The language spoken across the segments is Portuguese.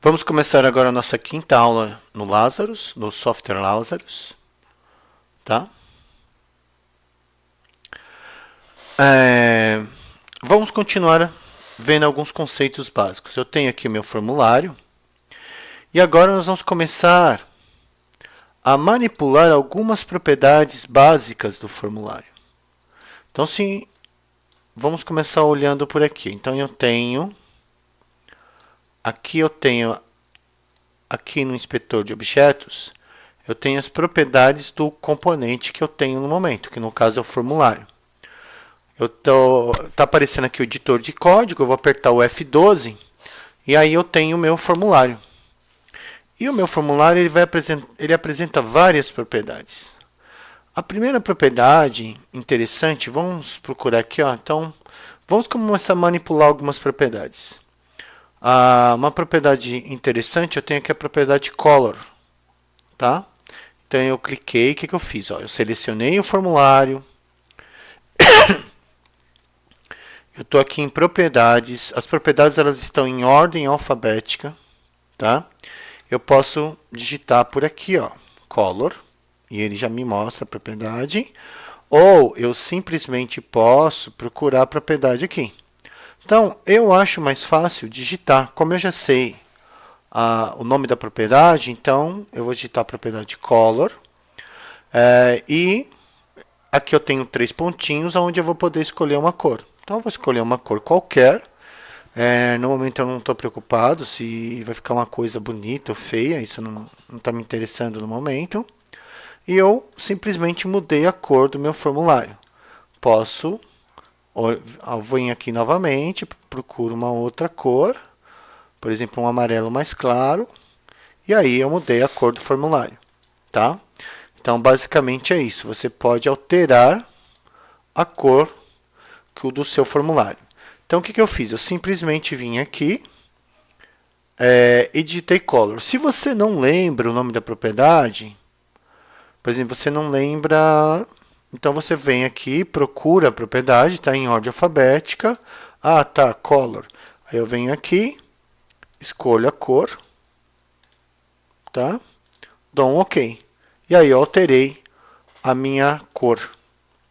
Vamos começar agora a nossa quinta aula no Lazarus, no software Lazarus, tá? Vamos continuar vendo alguns conceitos básicos. Eu tenho aqui o meu formulário e agora nós vamos começar a manipular algumas propriedades básicas do formulário. Então, sim, vamos começar olhando por aqui. Então, aqui no inspetor de objetos, eu tenho as propriedades do componente que eu tenho no momento, que no caso é o formulário. Tá aparecendo aqui o editor de código, eu vou apertar o F12 e aí eu tenho o meu formulário. E o meu formulário ele apresenta várias propriedades. A primeira propriedade interessante, vamos procurar aqui, ó. Então, vamos começar a manipular algumas propriedades. Uma propriedade interessante, eu tenho aqui a propriedade color, tá? Então eu cliquei, o que eu fiz? Ó, eu selecionei o formulário. Eu estou aqui em propriedades. As propriedades elas estão em ordem alfabética, tá? Eu posso digitar por aqui, ó, color, e ele já me mostra a propriedade. Ou eu simplesmente posso procurar a propriedade aqui. Então, eu acho mais fácil digitar. Como eu já sei o nome da propriedade, então eu vou digitar a propriedade color. E aqui eu tenho 3 pontinhos, onde eu vou poder escolher uma cor. Então, eu vou escolher uma cor qualquer. No momento eu não estou preocupado se vai ficar uma coisa bonita ou feia. Isso não está me interessando no momento. E eu simplesmente mudei a cor do meu formulário. Eu venho aqui novamente, procuro uma outra cor. Por exemplo, um amarelo mais claro. E aí eu mudei a cor do formulário. Tá? Então, basicamente é isso. Você pode alterar a cor do seu formulário. Então, o que eu fiz? Eu simplesmente vim aqui e digitei color. Se você não lembra o nome da propriedade, por exemplo, você não lembra, então você vem aqui, procura a propriedade, está em ordem alfabética. Tá, color. Aí eu venho aqui, escolho a cor, tá? Dou um OK. E aí eu alterei a minha cor,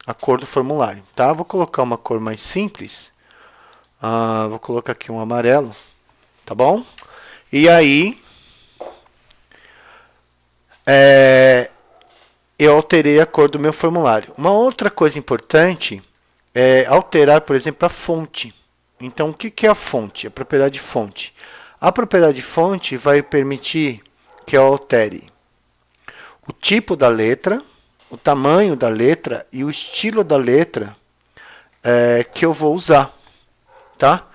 a cor do formulário, tá? Vou colocar uma cor mais simples. Vou colocar aqui um amarelo, tá bom? E aí, eu alterei a cor do meu formulário. Uma outra coisa importante é alterar, por exemplo, a fonte. Então, o que é a fonte? A propriedade fonte. A propriedade fonte vai permitir que eu altere o tipo da letra, o tamanho da letra e o estilo da letra que eu vou usar, tá?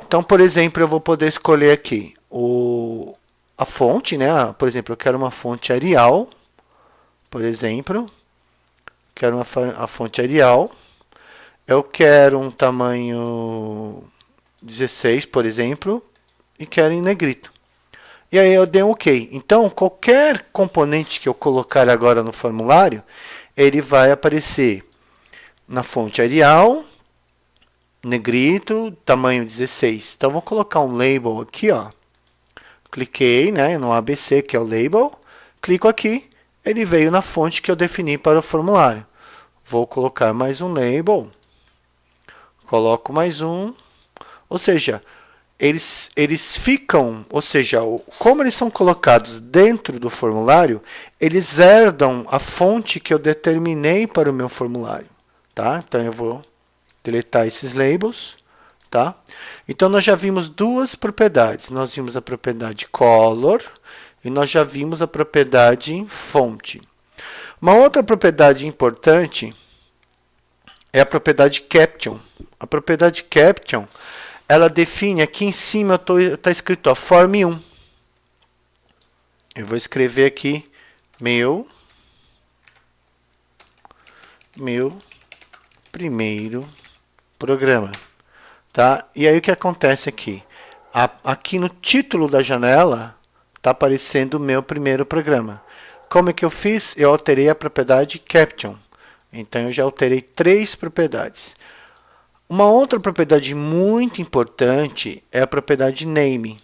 Então, por exemplo, eu vou poder escolher aqui a fonte, né? Por exemplo, eu quero uma fonte Arial, por exemplo. Quero a fonte Arial. Eu quero um tamanho 16, por exemplo, e quero em negrito. E aí eu dei um OK. Então, qualquer componente que eu colocar agora no formulário, ele vai aparecer na fonte Arial, negrito, tamanho 16. Então, vou colocar um label aqui, ó. Cliquei, né, no ABC, que é o label. Clico aqui, ele veio na fonte que eu defini para o formulário. Vou colocar mais um label. Coloco mais um. Ou seja, eles ficam, ou seja, como eles são colocados dentro do formulário, eles herdam a fonte que eu determinei para o meu formulário, tá? Então eu vou deletar esses labels, tá? Então nós já vimos duas propriedades. Nós vimos a propriedade color e nós já vimos a propriedade fonte. Uma outra propriedade importante é a propriedade caption. A propriedade caption, ela define, aqui em cima está escrito a form 1. Eu vou escrever aqui meu primeiro programa, tá? E aí o que acontece aqui? Aqui no título da janela está aparecendo o meu primeiro programa. Como é que eu fiz? Eu alterei a propriedade caption. Então eu já alterei 3 propriedades. Uma outra propriedade muito importante é a propriedade name.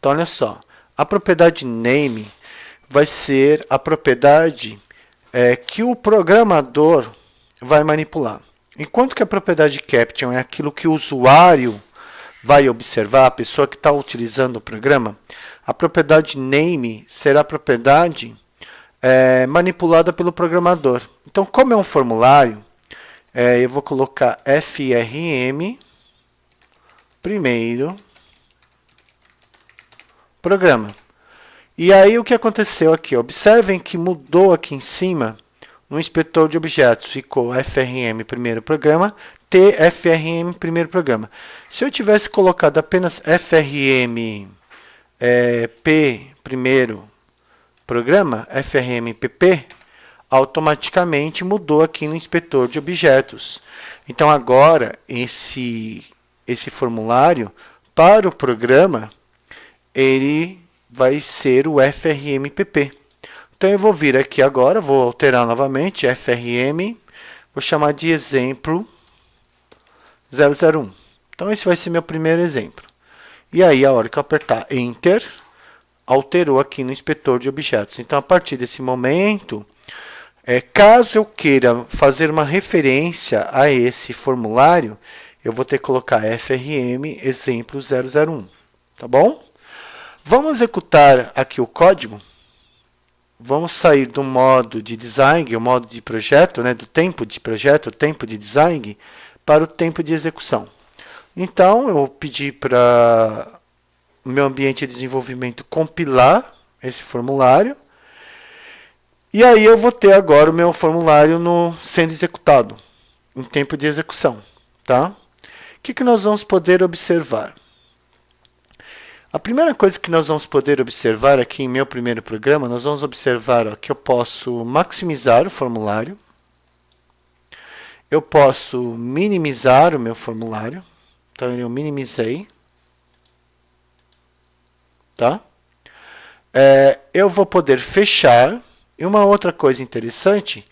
Então, olha só, a propriedade name vai ser a propriedade que o programador vai manipular. Enquanto que a propriedade caption é aquilo que o usuário vai observar, a pessoa que está utilizando o programa, a propriedade name será a propriedade manipulada pelo programador. Então, como é um formulário, eu vou colocar frm primeiro programa. E aí o que aconteceu aqui? Observem que mudou aqui em cima no inspetor de objetos. Ficou frm primeiro programa, tfrm primeiro programa. Se eu tivesse colocado apenas frm p primeiro programa, frmpp, automaticamente mudou aqui no inspetor de objetos. Então agora esse formulário para o programa ele vai ser o frmpp. Então eu vou vir aqui agora, vou alterar novamente frm, vou chamar de exemplo 001. Então esse vai ser meu primeiro exemplo. E aí a hora que eu apertar Enter, alterou aqui no inspetor de objetos. Então a partir desse momento, caso eu queira fazer uma referência a esse formulário, eu vou ter que colocar frm exemplo 001, tá bom? Vamos executar aqui o código. Vamos sair do modo de design, o modo de projeto, do tempo de projeto, o tempo de design, para o tempo de execução. Então, eu vou pedir para o meu ambiente de desenvolvimento compilar esse formulário. E aí eu vou ter agora o meu formulário sendo executado, em tempo de execução. Tá? O que nós vamos poder observar? A primeira coisa que nós vamos poder observar aqui em meu primeiro programa, nós vamos observar que eu posso maximizar o formulário. Eu posso minimizar o meu formulário. Então, eu minimizei. Tá? Eu vou poder fechar. E uma outra coisa interessante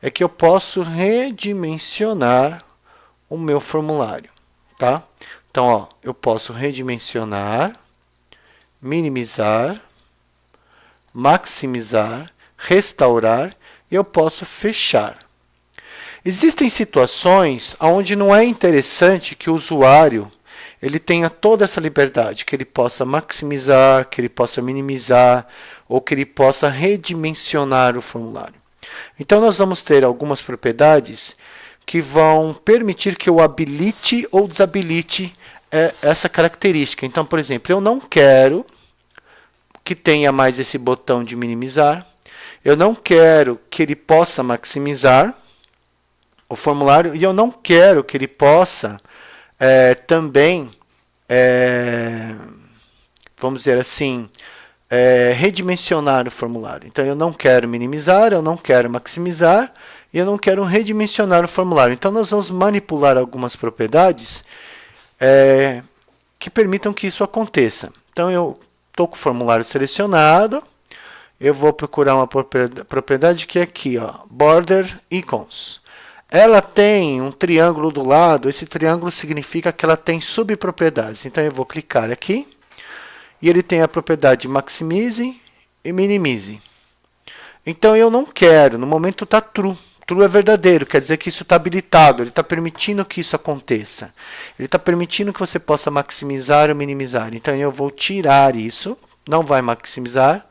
é que eu posso redimensionar o meu formulário. Tá? Então, eu posso redimensionar, minimizar, maximizar, restaurar e eu posso fechar. Existem situações onde não é interessante que o usuário ele tenha toda essa liberdade, que ele possa maximizar, que ele possa minimizar ou que ele possa redimensionar o formulário. Então, nós vamos ter algumas propriedades que vão permitir que eu habilite ou desabilite essa característica. Então, por exemplo, eu não quero que tenha mais esse botão de minimizar. Eu não quero que ele possa maximizar o formulário e eu não quero que ele possa também, vamos dizer assim, redimensionar o formulário. Então, eu não quero minimizar, eu não quero maximizar e eu não quero redimensionar o formulário. Então, nós vamos manipular algumas propriedades que permitam que isso aconteça. Então, eu estou com o formulário selecionado, eu vou procurar uma propriedade que é aqui, Border Icons. Ela tem um triângulo do lado, esse triângulo significa que ela tem subpropriedades. Então, eu vou clicar aqui, e ele tem a propriedade maximize e minimize. Então, eu não quero, no momento está true. True é verdadeiro, quer dizer que isso está habilitado, ele está permitindo que isso aconteça. Ele está permitindo que você possa maximizar ou minimizar. Então, eu vou tirar isso, não vai maximizar,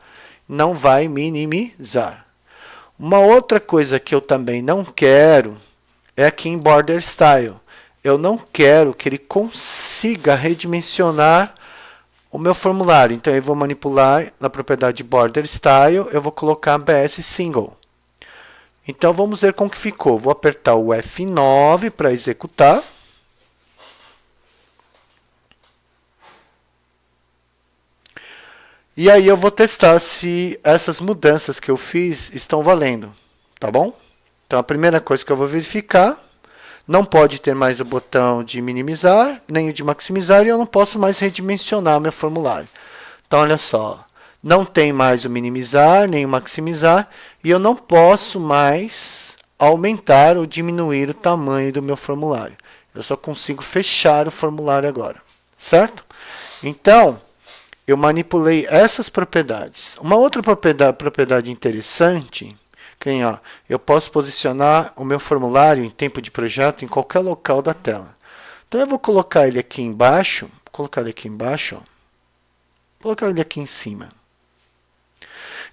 não vai minimizar. Uma outra coisa que eu também não quero é aqui em Border Style. Eu não quero que ele consiga redimensionar o meu formulário. Então, eu vou manipular na propriedade Border Style, eu vou colocar BS Single. Então, vamos ver como que ficou. Vou apertar o F9 para executar. E aí eu vou testar se essas mudanças que eu fiz estão valendo. Tá bom? Então, a primeira coisa que eu vou verificar, não pode ter mais o botão de minimizar, nem o de maximizar, e eu não posso mais redimensionar meu formulário. Então, olha só. Não tem mais o minimizar, nem o maximizar, e eu não posso mais aumentar ou diminuir o tamanho do meu formulário. Eu só consigo fechar o formulário agora, certo? Então, eu manipulei essas propriedades. Uma outra propriedade interessante, que, ó, eu posso posicionar o meu formulário em tempo de projeto em qualquer local da tela. Então, eu vou colocar ele aqui embaixo, vou colocar ele aqui embaixo, ó, vou colocar ele aqui em cima.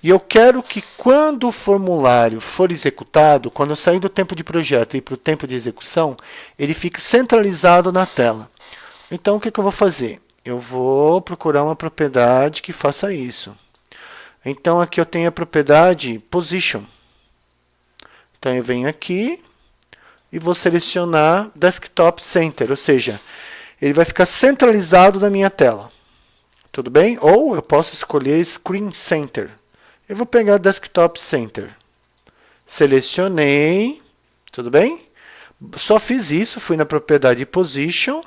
E eu quero que quando o formulário for executado, quando eu sair do tempo de projeto e ir para o tempo de execução, ele fique centralizado na tela. Então, o que eu vou fazer? Eu vou procurar uma propriedade que faça isso. Então, aqui eu tenho a propriedade Position. Então, eu venho aqui e vou selecionar Desktop Center, ou seja, ele vai ficar centralizado na minha tela. Tudo bem? Ou eu posso escolher Screen Center. Eu vou pegar Desktop Center. Selecionei. Tudo bem? Só fiz isso, fui na propriedade Position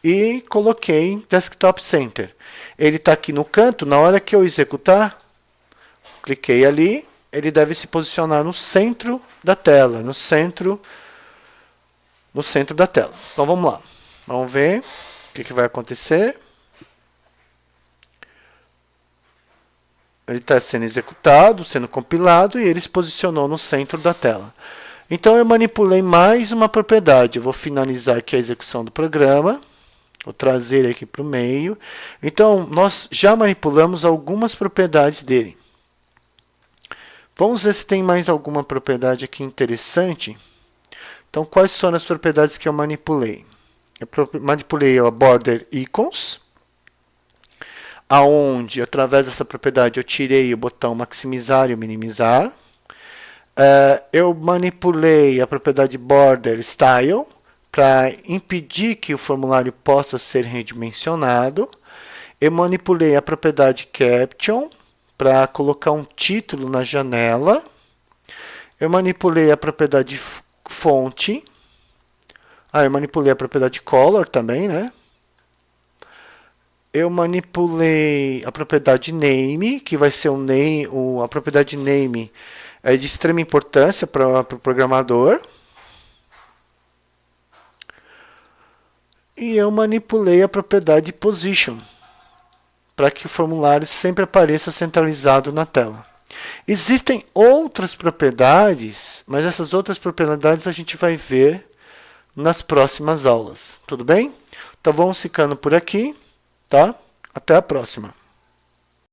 e coloquei Desktop Center. Ele está aqui no canto, na hora que eu executar, cliquei ali, ele deve se posicionar no centro da tela, no centro da tela. Então, vamos lá. Vamos ver o que vai acontecer. Ele está sendo executado, sendo compilado, e ele se posicionou no centro da tela. Então, eu manipulei mais uma propriedade. Eu vou finalizar aqui a execução do programa. Vou trazer ele aqui para o meio. Então, nós já manipulamos algumas propriedades dele. Vamos ver se tem mais alguma propriedade aqui interessante. Então, quais foram as propriedades que eu manipulei? Eu manipulei a Border Icons, aonde, através dessa propriedade, eu tirei o botão maximizar e o minimizar. Eu manipulei a propriedade Border Style, para impedir que o formulário possa ser redimensionado. Eu manipulei a propriedade Caption para colocar um título na janela. Eu manipulei a propriedade Fonte. Eu manipulei a propriedade Color também, né? Eu manipulei a propriedade Name, que vai ser a propriedade Name é de extrema importância para o programador. E eu manipulei a propriedade Position, para que o formulário sempre apareça centralizado na tela. Existem outras propriedades, mas essas outras propriedades a gente vai ver nas próximas aulas. Tudo bem? Então, vamos ficando por aqui, tá? Até a próxima.